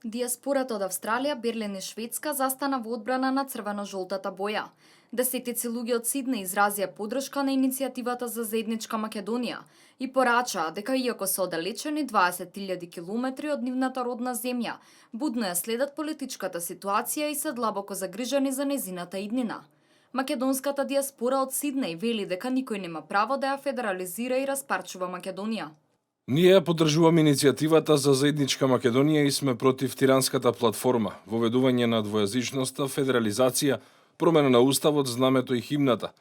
Диаспората од Австралија, Берлин и Шведска застана во одбрана на црвено-жолтата боја. Десетици луѓе од Сиднеј изразија поддршка на иницијативата за заедничка Македонија и порачаа дека иако се оддалечени 20.000 километри од нивната родна земја, будно ја следат политичката ситуација и се длабоко загрижени за незината иднина. Македонската диаспора од Сиднеј вели дека никој нема право да ја федерализира и распарчува Македонија. Ние ја поддржуваме иницијативата за заедничка Македонија и сме против тиранската платформа, воведување на двојазичноста, федерализација, промена на уставот, знамето и химната.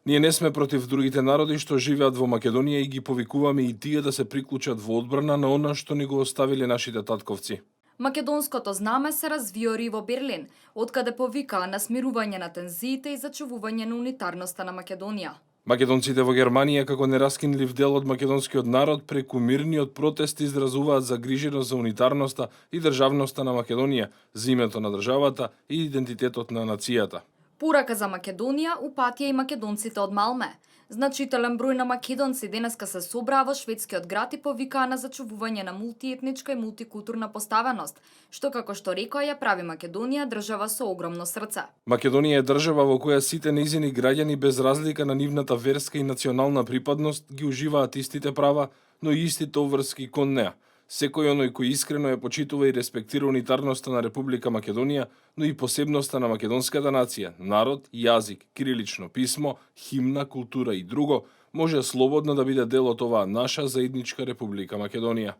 Ние не сме против другите народи што живеат во Македонија и ги повикуваме и тие да се приклучат во одбрана на она што ни го оставиле нашите татковци. Македонското знаме се развиори во Берлин, откаде повикаа на смирување на тензиите и зачувување на унитарноста на Македонија. Македонците во Германија, како нераскинлив дел од македонскиот народ, преку мирниот протест изразуваат загриженост за унитарноста и државноста на Македонија, за името на државата и идентитетот на нацијата. Порака за Македонија упатија и македонците од Малме. Значителен број на македонци денеска се собраа во шведскиот град и повикаа на зачувување на мултиетничка и мултикултурна поставеност, што како што рекоа ја прави Македонија држава со огромно срце. Македонија е држава во која сите нејзини граѓани без разлика на нивната верска и национална припадност ги уживаат истите права, но и истите обврски кон неа. Секој оној кој искрено ја почитува и респектира унитарноста на Република Македонија, но и посебноста на македонската нација, народ, јазик, кирилично писмо, химна, култура и друго, може слободно да биде дел од оваа наша заедничка Република Македонија.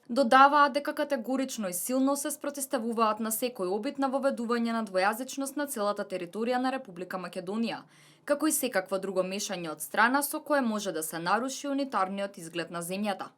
Додаваат дека категорично и силно се спротивставуваат на секој обид на воведување на двојазичност на целата територија на Република Македонија, како и секакво друго мешање од страна со кое може да се наруши унитарниот изглед на земјата.